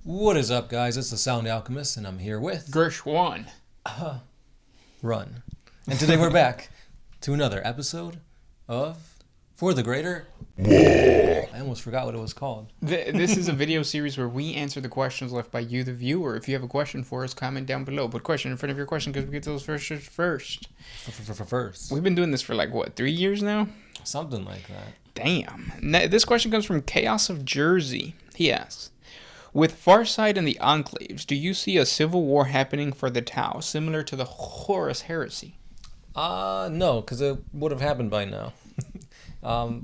What is up, guys? It's the Sound Alchemist, and I'm here with Gershwan. Run. And today we're back to another episode of For the Greater. I almost forgot what it was called. This is a video series where we answer the questions left by you, the viewer. If you have a question for us, comment down below. Put question in front of your question because we get those first. First. We've been doing this for 3 years now? Something like that. Damn. This question comes from Chaos of Jersey. He asks, with Farsight and the Enclaves, do you see a civil war happening for the Tau, similar to the Horus Heresy? No, because it would have happened by now.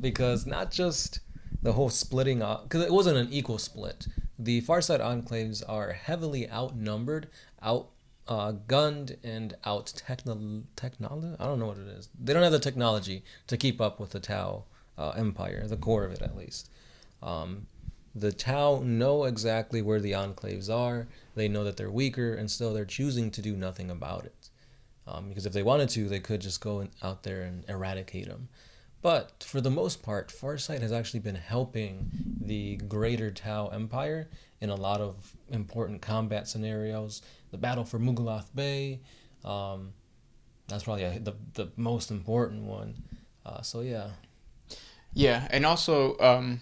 Because not just the whole splitting up, because it wasn't an equal split. The Farsight Enclaves are heavily outnumbered, gunned, and technology. I don't know what it is. They don't have the technology to keep up with the Tau Empire, the core of it at least. The Tau know exactly where the Enclaves are. They know that they're weaker, and still they're choosing to do nothing about it. Because if they wanted to, they could just go out there and eradicate them. But for the most part, Farsight has actually been helping the greater Tau Empire in a lot of important combat scenarios. The battle for Mugalath Bay, that's probably the most important one. So yeah. Yeah, and also,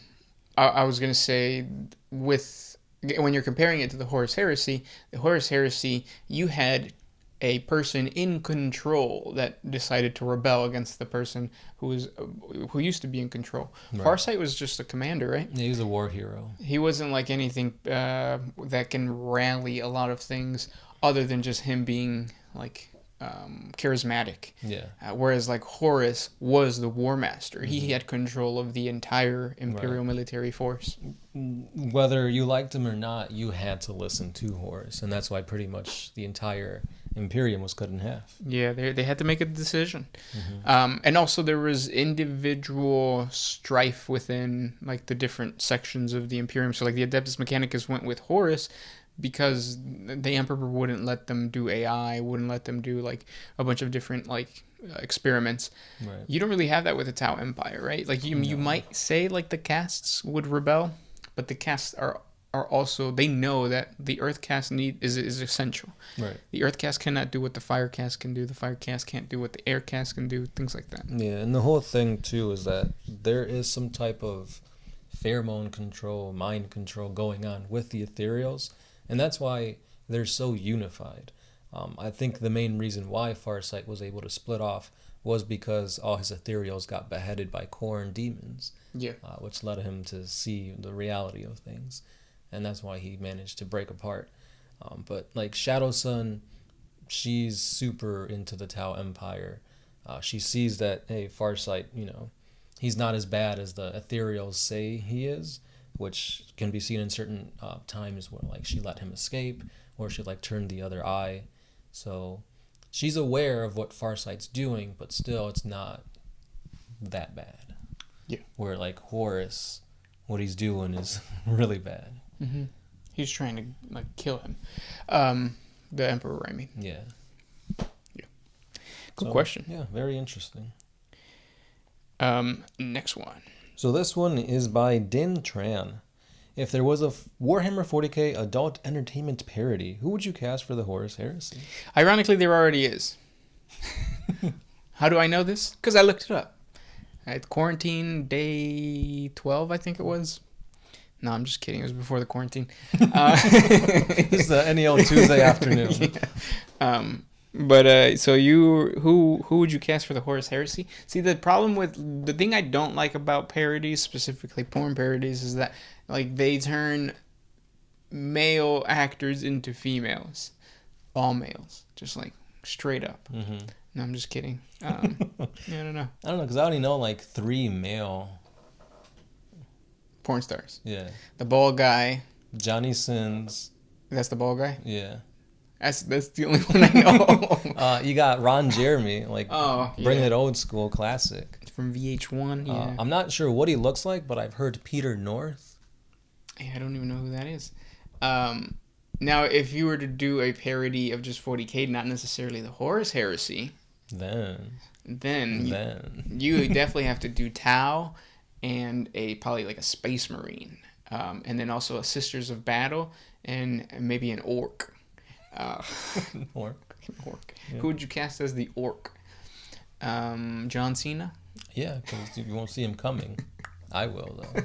I was going to say, when you're comparing it to the Horus Heresy, you had a person in control that decided to rebel against the person who used to be in control. Right. Farsight was just a commander, right? Yeah, he was a war hero. He wasn't like anything that can rally a lot of things other than just him being charismatic. Yeah. Whereas Horus was the war master. Mm-hmm. He had control of the entire imperial military force. Whether you liked him or not, you had to listen to Horus, and that's why pretty much the entire Imperium was cut in half. Yeah, they had to make a decision. Mm-hmm. And also there was individual strife within the different sections of the Imperium. So the Adeptus Mechanicus went with Horus because the Emperor wouldn't let them do AI, wouldn't let them do a bunch of different experiments. Right. You don't really have that with the Tau Empire, right? You might say the castes would rebel, but the castes are also, they know that the Earth caste is essential. Right. The Earth caste cannot do what the Fire caste can do. The Fire caste can't do what the Air caste can do. Things like that. Yeah, and the whole thing too is that there is some type of pheromone control, mind control going on with the ethereals, and that's why they're so unified. I think the main reason why Farsight was able to split off was because all his ethereals got beheaded by Khorne demons. Yeah. Which led him to see the reality of things. And that's why he managed to break apart. But Shadow Sun, she's super into the Tau Empire. She sees that, hey, Farsight, he's not as bad as the ethereals say he is, which can be seen in certain times where she let him escape, or she turned the other eye. So she's aware of what Farsight's doing, but still it's not that bad. Yeah. Where Horus, what he's doing is really bad. Mm-hmm. He's trying to kill him, the Emperor. I mean, yeah. Good question. Yeah, very interesting. Next one. So this one is by Din Tran. If there was a Warhammer 40k adult entertainment parody, who would you cast for the Horus Heresy? Ironically, there already is. How do I know this? Because I looked it up. At quarantine day 12, I think it was. No, I'm just kidding. It was before the quarantine. This is any old Tuesday afternoon. Yeah. So who would you cast for the Horus Heresy? See, the thing I don't like about parodies, specifically porn parodies, is that they turn male actors into females, all males, just straight up. Mm-hmm. No, I'm just kidding. Yeah, I don't know. Because I only know 3 male porn stars. Yeah. The bald guy. Johnny Sins. That's the bald guy? Yeah. That's the only one I know. You got Ron Jeremy, Bring It Old School classic. From VH1, yeah. I'm not sure what he looks like, but I've heard Peter North. Yeah, I don't even know who that is. Now, if you were to do a parody of just 40k, not necessarily the Horus Heresy, then you definitely have to do Tau and probably a Space Marine. and then also a Sisters of Battle, and maybe an orc. Orc. Orc. Yeah. Who would you cast as the orc? John Cena? Yeah, because you won't see him coming. I will, though.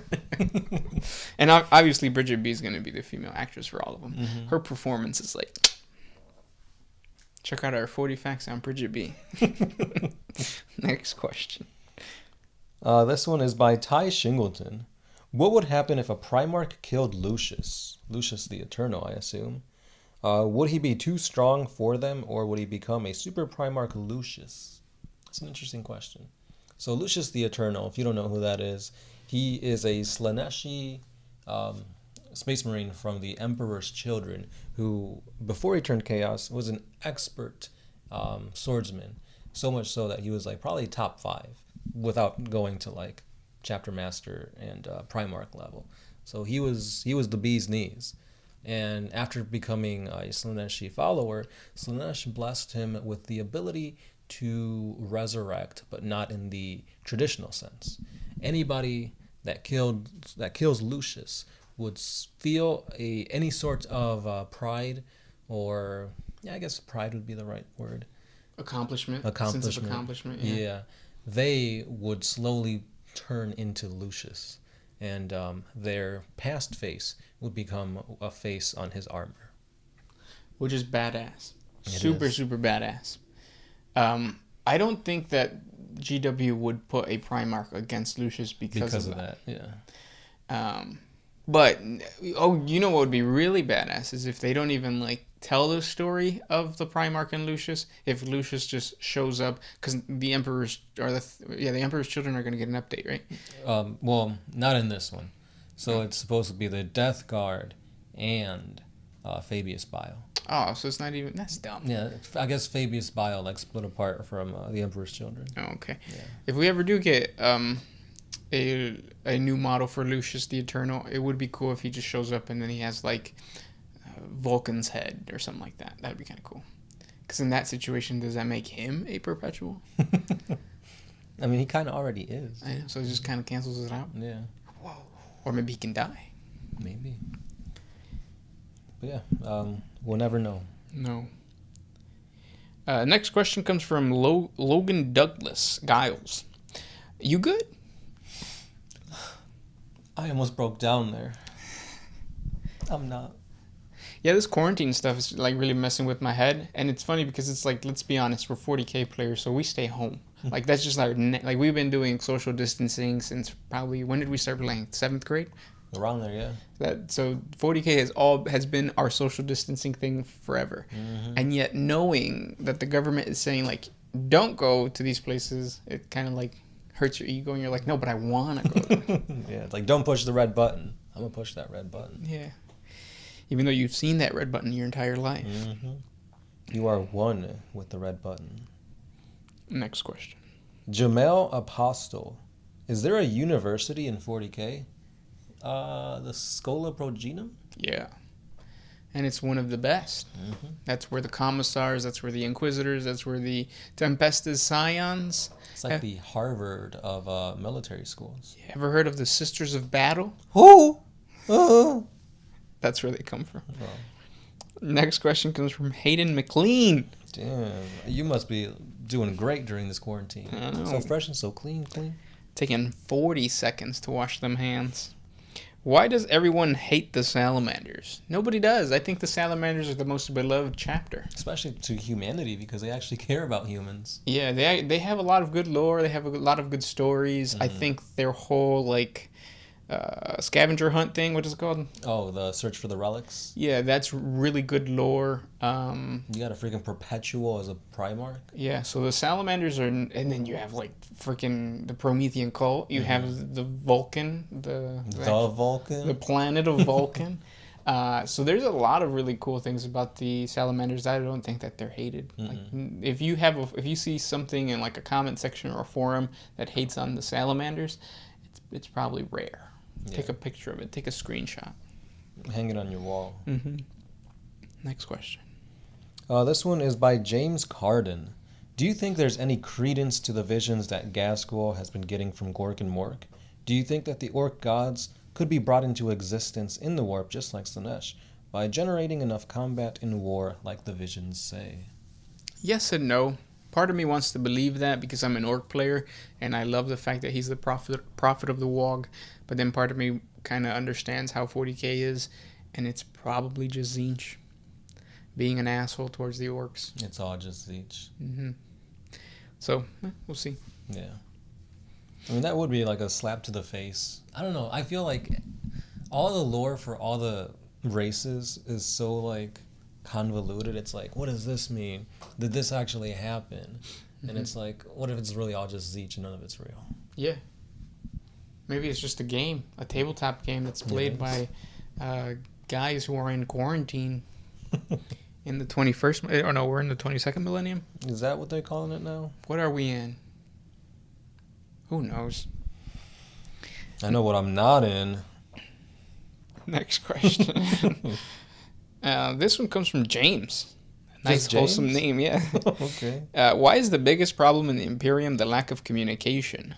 And obviously Bridget B is going to be the female actress for all of them. Mm-hmm. Her performance is like... Check out our 40 facts on Bridget B. Next question. This one is by Ty Shingleton. What would happen if a Primarch killed Lucius? Lucius the Eternal, I assume. Would he be too strong for them, or would he become a Super Primarch Lucius? That's an interesting question. So Lucius the Eternal, if you don't know who that is, he is a Slaaneshi space marine from the Emperor's Children, who, before he turned Chaos, was an expert swordsman. So much so that he was like probably top 5 without going to like Chapter Master and Primarch level. So he was the bee's knees. And after becoming a Slaaneshi follower, Slaanesh blessed him with the ability to resurrect, but not in the traditional sense. Anybody that kills Lucius would feel any sort of pride, or I guess pride would be the right word. Accomplishment. Sense of accomplishment. Yeah. They would slowly turn into Lucius, and their past face would become a face on his armor, which is badass. Super badass. I don't think that GW would put a Primarch against Lucius because of that. Yeah. But you know what would be really badass is if they don't even like tell the story of the Primarch and Lucius. If Lucius just shows up, because the Emperor's the Emperor's Children are going to get an update, right? Well, not in this one. So it's supposed to be the Death Guard and Fabius Bile. Oh, so it's not even... That's dumb. Yeah, I guess Fabius Bile like split apart from the Emperor's Children. Oh, okay. Yeah. If we ever do get a new model for Lucius the Eternal, it would be cool if he just shows up and then he has like Vulcan's head or something like that. That'd be kind of cool. Because in that situation, does that make him a perpetual? I mean, he kind of already is. I know, so it just kind of cancels it out. Yeah. Whoa. Or maybe he can die. Maybe. But yeah, we'll never know. No. Next question comes from Logan Douglas Giles. You good? I almost broke down there. I'm not. Yeah, this quarantine stuff is like really messing with my head, and it's funny because it's like, let's be honest, we're 40k players, so we stay home. Like that's just like we've been doing social distancing since probably, when did we start playing? 7th grade. Around there, yeah. So 40k has been our social distancing thing forever, and yet knowing that the government is saying like, don't go to these places, it kind of like hurts your ego, and you're like, no, but I want to go there. Yeah, it's like, don't push the red button. I'm gonna push that red button. Yeah. Even though you've seen that red button your entire life. You are one with the red button. Next question. Jamel Apostle. Is there a university in 40k? The Schola Progenum? Yeah. And it's one of the best. That's where the Commissars, that's where the Inquisitors, that's where the Tempestus Scions. It's like the Harvard of military schools. You ever heard of the Sisters of Battle? Oh! That's where they come from. Oh. Next question comes from Hayden McLean. Damn, you must be doing great during this quarantine. I know. So fresh and so clean. Taking 40 seconds to wash them hands. Why does everyone hate the Salamanders? Nobody does. I think the Salamanders are the most beloved chapter. Especially to humanity, because they actually care about humans. Yeah, they have a lot of good lore. They have a lot of good stories. I think their whole, like, scavenger hunt thing, what is it called? Oh, the search for the relics? Yeah, that's really good lore. You got a freaking perpetual as a Primarch? Yeah, so the Salamanders are... And then you have, like, freaking the Promethean cult. You have the Vulcan. The Vulcan? The planet of Vulcan. So there's a lot of really cool things about the Salamanders. I don't think that they're hated. Like, if you see something in, like, a comment section or a forum that hates on the Salamanders, it's probably rare. Yeah. Take a picture of it. Take a screenshot. Hang it on your wall. Next question. This one is by James Carden. Do you think there's any credence to the visions that Ghazghkull has been getting from Gork and Mork? Do you think that the Orc gods could be brought into existence in the warp just like Slaanesh by generating enough combat in war like the visions say. Yes and no. Part of me wants to believe that because I'm an orc player and I love the fact that he's the prophet of the WAAAGH. But then part of me kind of understands how 40k is, and it's probably just Tzeentch being an asshole towards the orcs. It's all just Tzeentch. So, we'll see. Yeah. I mean, that would be like a slap to the face. I don't know. I feel like all the lore for all the races is so, like, convoluted. It's like, what does this mean? Did this actually happen? And it's like, what if it's really all just Tzeentch and none of it's real? Yeah. Maybe it's just a game, a tabletop game that's played by guys who are in quarantine in the 21st... Oh, no, we're in the 22nd millennium? Is that what they're calling it now? What are we in? Who knows? I know what I'm not in. Next question. This one comes from James. Nice, James? wholesome name, yeah. Okay. Why is the biggest problem in the Imperium the lack of communication?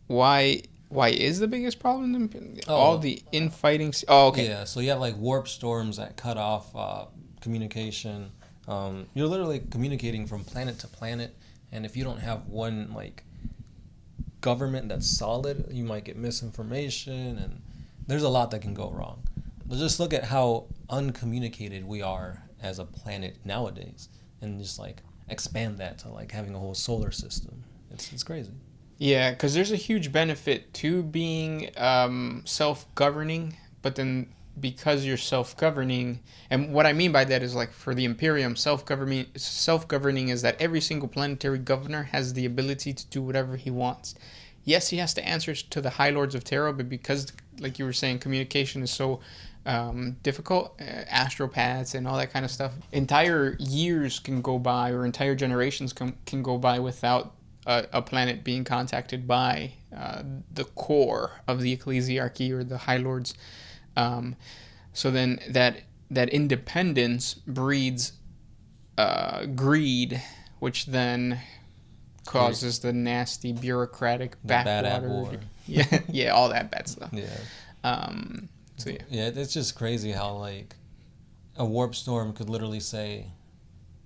Why is the biggest problem in the Imperium? All the infighting... Oh, okay. Yeah, so you have, like, warp storms that cut off communication. You're literally communicating from planet to planet, and if you don't have one, like, government that's solid, you might get misinformation, and there's a lot that can go wrong. But just look at how uncommunicated we are as a planet nowadays, and just like expand that to like having a whole solar system. It's crazy. Yeah, because there's a huge benefit to being self-governing, but then because you're self-governing, and what I mean by that is like for the Imperium, self-governing is that every single planetary governor has the ability to do whatever he wants. Yes, he has to answer to the High Lords of Terra, but because, like you were saying, communication is so difficult, astropaths and all that kind of stuff, entire years can go by, or entire generations can go by without a planet being contacted by the core of the ecclesiarchy or the High Lords. So then that independence breeds greed, which then causes the nasty bureaucratic backwater. War. Yeah, all that bad stuff. Yeah. So yeah. Yeah, it's just crazy how like a warp storm could literally say,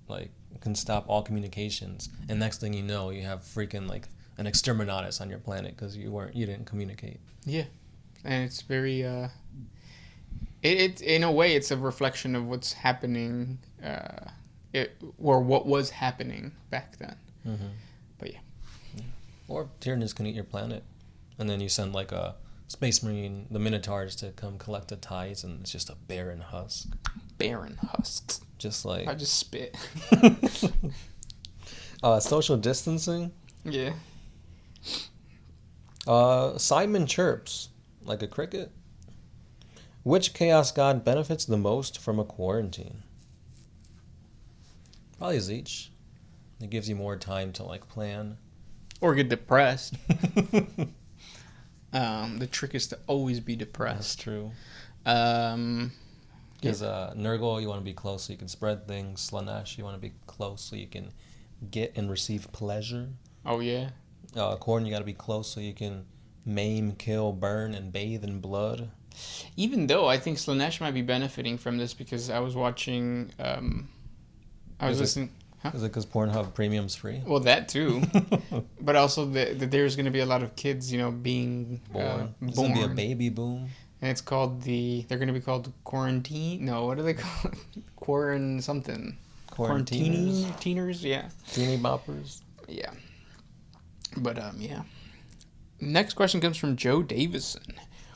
like, can stop all communications, and next thing you know, you have freaking like an exterminatus on your planet because you didn't communicate. Yeah, and it's very it in a way it's a reflection of what's happening, or what was happening back then. Mm-hmm. But yeah. Or Tyrannus can eat your planet, and then you send like a Space Marine, the Minotaurs, to come collect the ties, and it's just a barren husk. Barren husks. Just like I just spit. Social distancing. Yeah. Simon chirps like a cricket. Which Chaos God benefits the most from a quarantine? Probably Tzeentch. It gives you more time to like plan. Or get depressed. The trick is to always be depressed. That's true. Because Nurgle, you want to be close so you can spread things. Slaanesh, you want to be close so you can get and receive pleasure. Oh, yeah. Khorne, you got to be close so you can maim, kill, burn, and bathe in blood. Even though I think Slaanesh might be benefiting from this because I was watching... listening... Huh? Is it because Pornhub Premium's free? Well, that too. But also that there's going to be a lot of kids, being born. It's going to be a baby boom. And it's called they're going to be called quarantine. No, what are they called? Quarantine something. Quarantiners, yeah. Teeny boppers. Yeah. But, yeah. Next question comes from Joe Davison.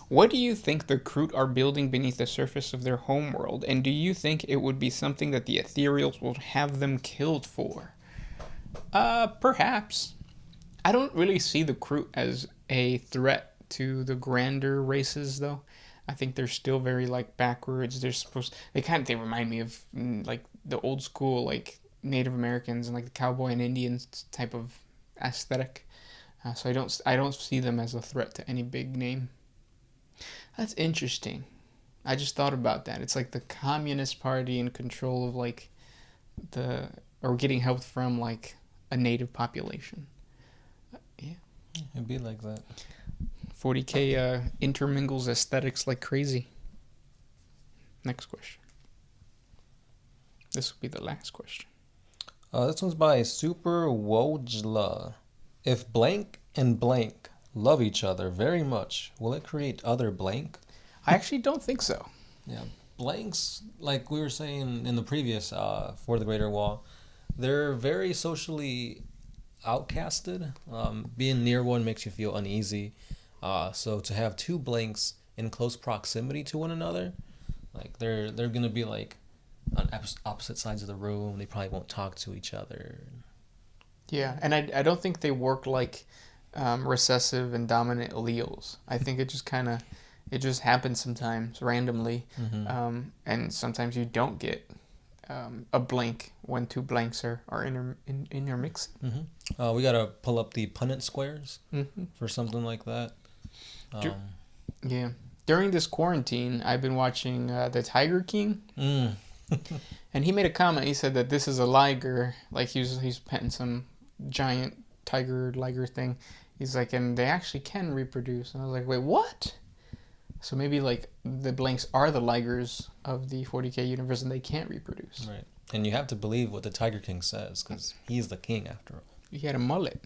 What do you think the Kroot are building beneath the surface of their homeworld, and do you think it would be something that the Ethereals will have them killed for? Perhaps. I don't really see the Kroot as a threat to the grander races, though. I think they're still very, like, backwards. They remind me of, like, the old school, like, Native Americans and, like, the cowboy and Indians type of aesthetic. So I don't see them as a threat to any big name. That's interesting. I just thought about that. It's like the Communist Party in control of like or getting help from like a native population. Yeah. It'd be like that. 40k intermingles aesthetics like crazy. Next question. This will be the last question. This one's by Super Wojla. If blank and blank love each other very much, will it create other blank? I actually don't think so. Yeah, blanks, like we were saying in the previous For the Greater Wall, they're very socially outcasted. Being near one makes you feel uneasy. So to have two blanks in close proximity to one another, like they're gonna be like on opposite sides of the room. They probably won't talk to each other. Yeah, and I don't think they work like recessive and dominant alleles. I think it just happens sometimes randomly, and sometimes you don't get a blank when two blanks are intermixing. We gotta pull up the Punnett squares for something like that. Yeah. During this quarantine, I've been watching the Tiger King. And he made a comment. He said that this is a liger. Like he's petting some giant tiger liger thing. He's like, and they actually can reproduce. And I was like, wait, what? So maybe like the blanks are the ligers of the 40k universe, and they can't reproduce. Right. And you have to believe what the Tiger King says, because he's the king after all. He had a mullet.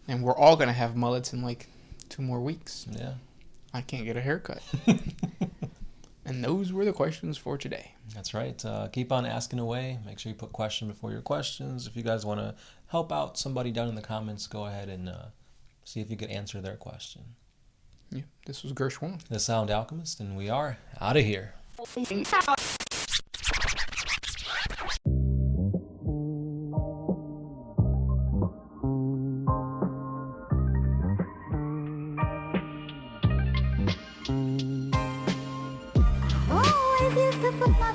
And we're all gonna have mullets in like 2 more weeks. Yeah. I can't get a haircut. And those were the questions for today. That's right. Keep on asking away. Make sure you put question before your questions. If you guys want to help out somebody down in the comments, go ahead and see if you could answer their question. Yeah, this was Gershwin, The Sound Alchemist, and we are out of here. Oh, I used to put my